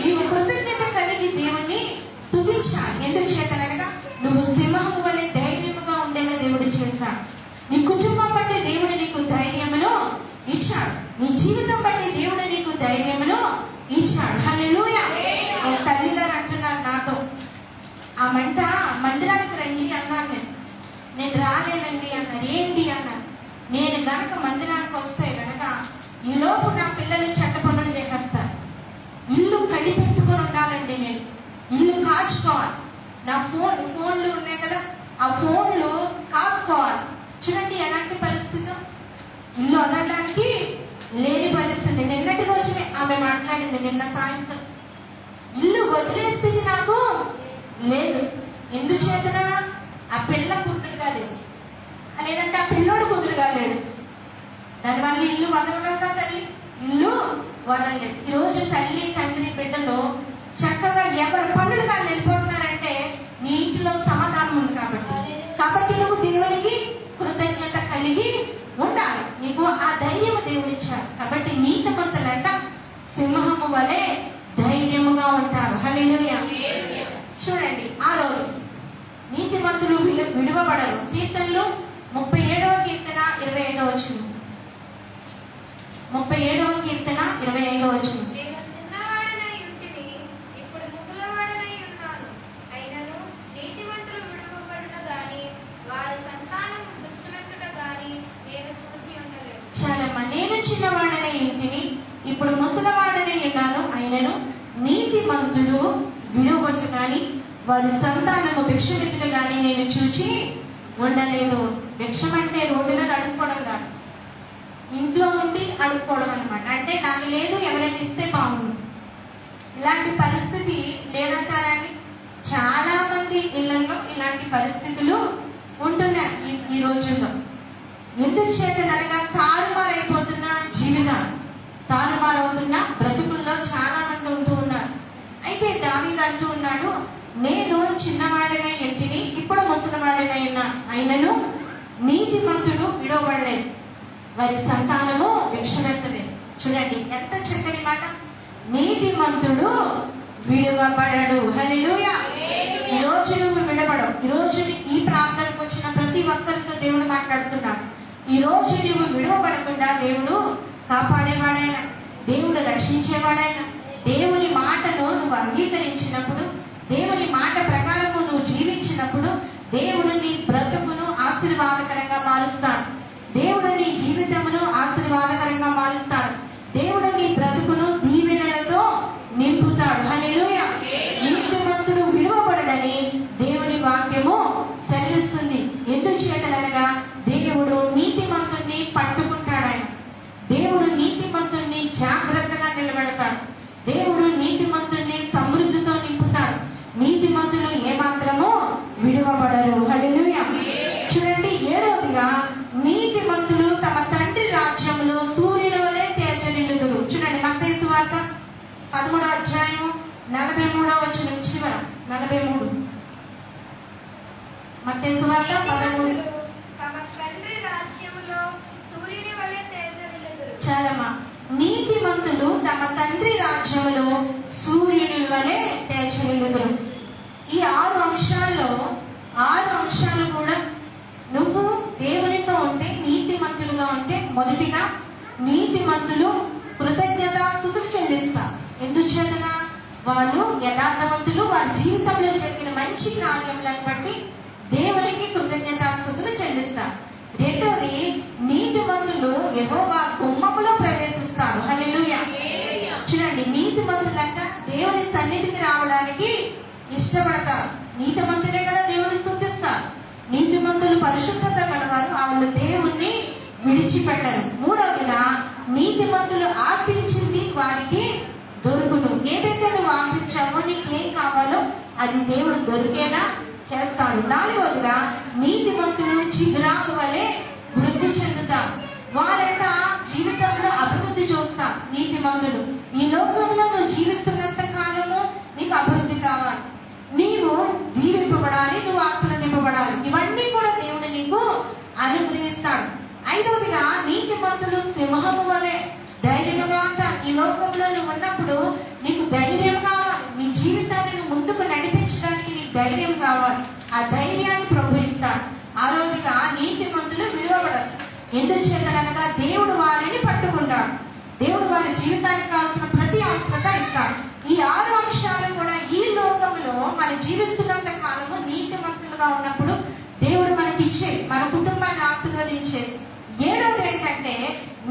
నీవు కృతజ్ఞత కలిగి దేవుణ్ణి స్తుతించాలి. ఎందుకు చేతనగా నువ్వు సింహము వలె ధైర్యముగా ఉండేలా దేవుడు చేశాడు. నీ కుటుంబం బట్టి దేవుడు నీకు ధైర్యమును ఇచ్చాడు. నీ జీవితం బట్టి దేవుడు నీకు ధైర్యమును ఇచ్చాడు. హల్లెలూయా. తల్లి గారు అంటున్నారు నాతో, ఆ మంట మందిరానికి రండి అన్నాను. నేను రాలేనండి అన్నారు. ఏంటి అన్నారు. నేను గనక మందిరానికి వస్తే గనక ఈలోపు నా పిల్లలు చెడ్డ పనులు చేసేస్తారు. ఇల్లు కడిపెట్టుకొని ఉండాలండి, నేను ఇల్లు కాచుకోవాలి. నా ఫోన్లు ఉన్నాయి కదా, ఆ ఫోన్లు కాచుకోవాలి. చూడండి ఎలాంటి పరిస్థితి, ఇల్లు వదలడానికి లేని పరిస్థితి. నిన్నటి రోజునే ఆమె మాట్లాడింది, నిన్న సాయంత్రం ఇల్లు వదిలే స్థితి నాకు లేదు. ఎందుచేతన ఆ పిల్ల కూతురు కాలేదు, లేదంటే ఆ పిల్లోడు కూతురు కాలేడు. దానివల్ల ఇల్లు వదలగలదా తల్లి? ఇల్లు వదలలేదు. ఈరోజు తల్లి తండ్రి బిడ్డలో చక్కగా ఎవరి పనులు వాళ్ళు వెళ్ళిపోతున్నారంటే నీ ఇంట్లో సమాధానం ఉంది కాబట్టి నువ్వు దేవునికి కృతజ్ఞత కలిగి ఉండాలి. నీకు ఆ ధైర్యం దేవుడు ఇచ్చాడు. కాబట్టి నీతిమంతులంట సింహము వలె ధైర్యముగా ఉంటారు. హల్లెలూయా. చూడండి, ఆ రోజు నీతిమంతులు విడువబడరు. కీర్తనలు 37వ కీర్తన 25వ వచనం. 37వ కీర్తన 25వ వచనం. చాలమ్మా, నేను చిన్నవాడనే ఇంటిని, ఇప్పుడు ముసలివాడనే ఉన్నాను. అయినను నీతిమంతుడు విడువబట్టు కానీ వారి సంతానము భిక్షమెత్తులు కానీ నేను చూచి ఉండలేదు. భిక్షం అంటే రోడ్డు మీద అడుక్కోవడం కాదు, ఇంట్లో ఉండి అడుక్కోవడం అనమాట. అంటే నాకు లేదు, ఎవరైనా ఇస్తే బాగుండు. ఇలాంటి పరిస్థితి లేదంటారని చాలా మంది ఇళ్లలో ఇలాంటి పరిస్థితులు ఉంటున్నాయి ఈ రోజుల్లో. ఎందుకు చేతనగా తారుమారైపోతున్న జీవితాలు, తారుమారవుతున్న బ్రతుకుల్లో చాలా మంది ఉంటూ ఉన్నారు. అయితే దావీదు అంటూ ఉన్నాడు, నేను చిన్నవాడినై ఇంటిని, ఇప్పుడు ముసలివాడినై ఉన్నా, అయినను నీతిమంతుడు విడవబడలేదు, వారి సంతానము భిక్షమెత్తలేదు. చూడండి ఎంత చక్కని మాట. నీతిమంతుడు విడువబడడు. హల్లెలూయా. ఈరోజు నువ్వు విడబడవు. ఈరోజు ఈ ప్రాంతానికి వచ్చిన ప్రతి ఒక్కరితో దేవుడు మాట్లాడుతున్నాడు. ఈరోజు నువ్వు విడవబడకుండా దేవుడు కాపాడేవాడైనా, దేవుడు రక్షించేవాడైనా, దేవుని మాటను నువ్వు అంగీకరించినప్పుడు, దేవుని మాట ప్రకారము నువ్వు జీవించినప్పుడు దేవుడు నీ బ్రతుకును ఆశీర్వాదకరంగా మారుస్తాడు. దేవుడు నీ జీవితమును ఆశీర్వాదకరంగా మారుస్తాడు. దేవుడు నీ బ్రతుకును దీవెనలతో నింపుతాడు. హల్లెలూయా. నీతిమంతుడు విడువబడడని దేవుని వాక్యము సెలవిస్తుంది. ఎందుచేతనగా దేవుడు నీతిమంతుణ్ణి పట్టుకుంటాడు. దేవుడు నీతిమంతుణ్ణి జాగ్రత్తగా నిలబెడతాడు. దేవుడు నీతిమంతుని 13వ అధ్యాయం 43వ వచనం చివర 43. మత్తయి సువార్త 13. చాలమ్మా. నీతిమంతులు తమ తండ్రి రాజ్యములో సూర్యుని వలె తేజరిల్లుదురు. ఈ 6 అంశాల్లో 6 అంశాలు కూడా నువ్వు దేవునితో ఉంటే, నీతిమంతులుగా ఉంటే, మొదటిగా నీతిమంతులు కృతజ్ఞతాస్తుతులు చెల్లిస్తారు. ఎందుచేతన వాళ్ళు యథార్థవంతులు, వారి జీవితంలో జరిగిన మంచి కార్యములను బట్టి దేవునికి కృతజ్ఞతాస్తుతులు చెల్లిస్తారు. రెండోది, నీతిమంతులు యెహోవా గుమ్మములో ప్రవేశిస్తారు. హల్లెలూయా. చూడండి, నీతిమంతులంట దేవుని సన్నిధికి రావడానికి ఇష్టపడతారు. నీతిమంతులే కదా దేవుని స్తుతిస్తారు. నీతిమంతులు పరిశుద్ధత గలవారు, వాళ్ళు దేవుణ్ణి విడిచిపెట్టరు. మూడవదిగా, నీతిమంతులు ఆశించింది వారికి దొరుకును. ఏదైతే నువ్వు ఆశించావో, నీకేం కావాలో అది దేవుడు దొరికేలా చేస్తాడు. నాలుగవదిగా, నీతిమంతులు చిగురాకు వలె వృద్ధి చెందుతారు. వారంట జీవితంలో అభివృద్ధి చూస్తారు. నీతిమంతులు ఈ లోకంలో నువ్వు జీవిస్తున్నంత కాలము నీకు అభివృద్ధి కావాలి, నీవు దీవింపబడాలి, నువ్వు ఆశీర్వదింపబడాలి. ఇవన్నీ కూడా దేవుడు నీకు అనుగ్రహిస్తాడు. ఐదవదిగా, నీతిమంతులు సింహము వలె ధైర్యముగా ఉంటారు. ఈ లోకంలో నువ్వు ఉన్నప్పుడు నీకు ధైర్యం కావాలి, నీ జీవితాన్ని నువ్వు ముందుకు నడిపించడానికి నీకు ధైర్యం కావాలి. ఆ ధైర్యాన్ని ప్రభుత్విస్తాడు. ఆరోదిగా, నీతిమంతులు విలువబడరు. ఎందుచేతనగా దేవుడు వారిని పట్టుకుంటాడు. దేవుడు వారి జీవితానికి కావాల్సిన ప్రతి అవసరత ఇస్తాడు. ఈ 6 అంశాలు కూడా ఈ లోకంలో మనం జీవిస్తున్నంత కాలము నీతిమంతులుగా ఉన్నప్పుడు దేవుడు మనకి ఇచ్చే, మన కుటుంబాన్ని ఆశీర్వదించేది. ఏడవది ఏంటంటే,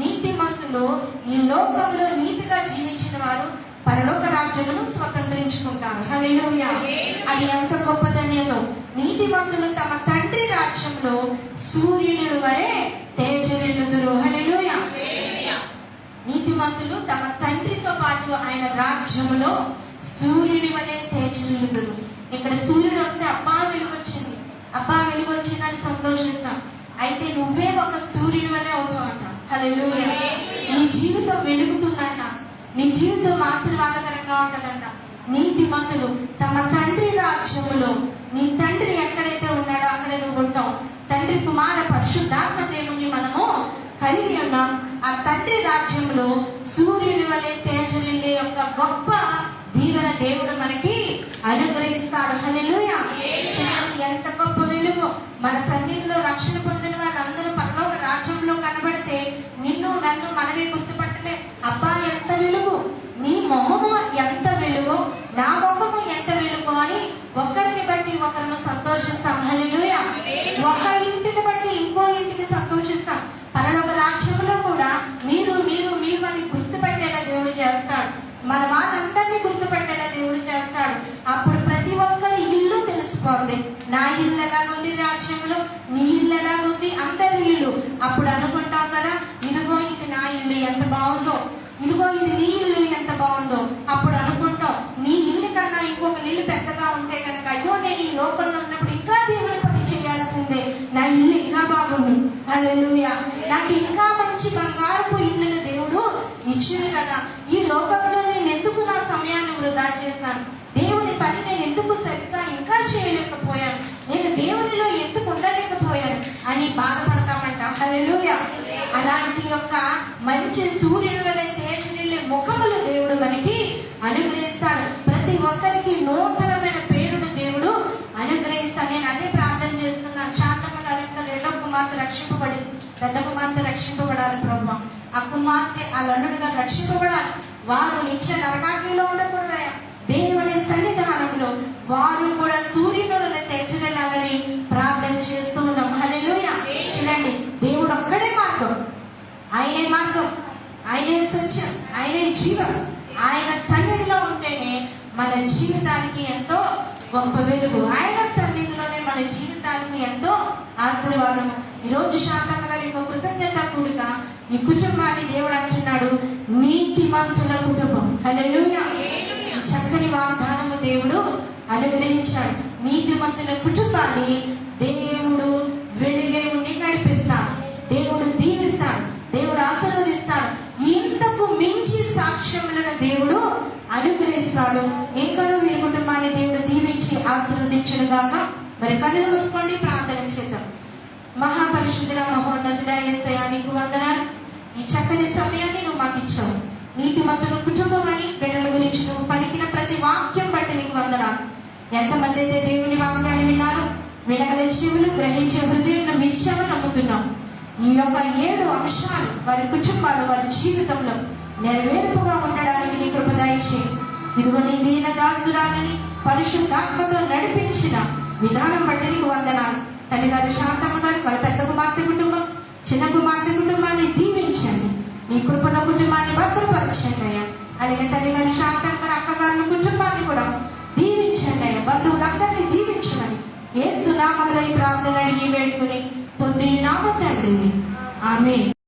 నీతిమంతులు ఈ లోకంలో నీతిగా జీవించిన వారు పరలోక రాజ్యమును స్వతంత్రించుకుంటారు. హల్లెలూయా. అది ఎంత గొప్ప ధన్యత. నీతిమంతులు తమ తండ్రి రాజ్యంలో సూర్యుని వలె తేజరిల్లుదురు. హల్లెలూయా. నీతిమంతులు తమ తండ్రితో పాటు ఆయన రాజ్యములో సూర్యుని వలె తేజరిల్లుదురు. ఇక్కడ సూర్యుడు వస్తే అబ్బా వెలుగు వచ్చింది, అబ్బా వెలుగు వచ్చిందని సంతోషిస్తాం. అయితే నువ్వే ఒక సూర్యుని వలె అవుతావంట. హల్లెలూయా. నీ జీవితం వెలుగుతుందంట, నీ జీవితం ఆశీర్వాదకరంగా ఉంటుందంట. నీతిమంతులు తమ తండ్రి రాజ్యములో, నీ తండ్రి ఎక్కడైతే ఉన్నాడో అక్కడ నువ్వు ఉంటావు. తండ్రి, కుమార, పరిశుద్ధాత్మ దేవుని మనము కలిగి ఉన్నాం. ఆ తండ్రి రాజ్యంలో సూర్యుని వలె తేజరిల్లే యొక్క గొప్ప దీవెన దేవుడు మనకి అనుగ్రహిస్తాడు. హల్లెలూయా. చూడండి, ఎంత గొప్ప వెలుగు. మన సన్నిధిలో రక్షణ పొందిన వాళ్ళందరూ పరలోక రాజ్యంలో కనబడితే నిన్ను నన్ను మనమే గుర్తుపట్టలే. అబ్బా ఎంత వెలుగు, నీ మొహము ఎంత వెలుగు, నా మొహము ఎంత వెలుగు అని ఒకరిని బట్టి ఒకరిని సంతోషిస్తాం. హల్లెలూయా. ఒక ఇంటిని బట్టి ఇంకో ఇంటికి సంతోషిస్తాం. పరలోక రాజ్యంలో కూడా మీరు మీరు మీరు అని గుర్తుపెట్టేలా దేవుడు చేస్తాడు. మన వాళ్ళందరినీ గుర్తుపెట్టేలా దేవుడు చేస్తాడు. అప్పుడు ప్రతి ఒక్కరి ఇల్లు తెలిసిపోతుంది. నా ఇల్లు ఎలాగుంది రాజ్యంలో, నీ ఇల్లు ఎలాగుంది, అందరి ఇల్లు. అప్పుడు అనుకుంటాం కదా, ఇదిగో ఇది నా ఇల్లు ఎంత బాగుందో, ఇదిగో ఇది నీ ఇల్లు ఎంత బాగుందో. అప్పుడు అనుకుంటాం, నీ ఇల్లు కన్నా ఇంకొక ఇల్లు పెద్దగా ఉంటే కనుక, అయ్యో నేను ఈ లోకంలో ఉన్నప్పుడు ఇంకా దేవుని పని చేయాల్సిందే, నా ఇల్లు ఇంకా బాగుంది. హల్లెలూయా. నాకు ఇంకా మంచి బంగారపు ఇల్లును దేవుడు ఇచ్చింది కదా. ఈ లోకంలో నేను ఎందుకు నా సమయాన్ని వృధా చేశాను, దేవుని పని నేను ఎందుకు సరిగ్గా ఇంకా చేయలేకపోయాను, నేను దేవునిలో ఎందుకు ఉండలేకపోయాను అని బాధపడతామంట. హల్లెలూయా. అలాంటి యొక్క మంచి సూర్యుని వలె తేజరిల్లే ముఖములు దేవుడు మనకి అనుగ్రహిస్తాడు. ప్రతి ఒక్కరికి నూతనమైన పేరును దేవుడు అనుగ్రహిస్తాడు. నేను అదే ప్రార్థన చేస్తున్నాను. శాంతమ్మ గారి రెండవ కుమార్తె రక్షింపబడింది, పెద్ద కుమార్తె రక్షింపబడాలి ప్రభు. ఆ కుమార్తె ఆ లండుడు గారు రక్షింపబడాలి. వారు నిత్య నరకాగ్నిలో ఉండకూడదయా. దేవుని సన్నిధానంలో వారు కూడా సూర్యుని వలె తేజరిల్లాలని ప్రార్థన చేస్తూ ఉన్నాం. హల్లెలూయా. చూడండి, దేవుడు ఒక్కడే మార్గం, ఆయనే మార్గం, ఆయనే సత్యం, ఆయనే జీవం. ఆయన సన్నిధిలో ఉంటేనే మన జీవితానికి ఎంతో గొప్ప వెలుగు. ఆయన సన్నిధిలోనే మన జీవితానికి ఎంతో ఆశీర్వాదం. ఈరోజు శాంతమ్మ గారి కృతజ్ఞత కూడిక ఈ కుటుంబాన్ని దేవుడు అంటున్నాడు, నీతిమంతుల కుటుంబం. హల్లెలూయా. ఈ చక్కని వాగ్దానము దేవుడు అనుగ్రహించాడు. నీతిమంతుల కుటుంబాన్ని దేవుడు వెలుగే ఉండి నడిపిస్తాడు, దేవుడు దీవిస్తాడు, దేవుడు ఆశీర్వదిస్తాడు. ఇంతకు మించి సాక్ష్యములను దేవుడు అనుగ్రహిస్తాడు. ఇంకనూ వీరి కుటుంబాన్ని దేవుడు దీవించి ఆశీర్వదించును గాక. మరి కన్నులు మూసుకోండి, ప్రార్థన చేద్దాం. మహాపరిశుద్ధుడ, మహోన్నతుడ యేసయ్యా, నీకు వందనాలు. ఈ చక్కని సమయాన్ని నువ్వు మాకు ఇచ్చావు. నీతిమంతుల కుటుంబం అని బిడ్డల గురించి నువ్వు పలికిన ప్రతి వాక్యం బట్టి నీకు వందనాలు. ఎంతమంది అయితే దేవుని వాక్యాన్ని విన్నారు, వినగల చెవులు, గ్రహించే హృదయం నువ్వు ఇచ్చావని నమ్ముతున్నాం. ఈ యొక్క 7 అంశాలు వారి కుటుంబాలు, వారి జీవితంలో నెరవేర్పుగా ఉండడానికి నీ కృప దయచేయి. ఇదిగో నీ దీన దాసురాలని పరిశుద్ధాత్మతో నడిపించిన విధానం బట్టి నీకు వందనాలు. తల్లిగారు శాంతమ్మ గారు, వారి పెద్ద కుమార్తె కుటుంబం, చిన్న కుమార్తె కుటుంబాన్ని దీవించండి. నీ కృపణ కుటుంబాన్ని భద్రపరచండి అయ్యా. అలాగే తల్లిగారు శాంతమ్మ గారు, అక్కగారు కుటుంబాన్ని కూడా దీవించండి అయ్యా. బంధువులందరినీ దీవించమని యేసు నామములో ఈ ప్రార్థన అడిగి వేడుకుని పొందినాము తండ్రి. ఆమేన్.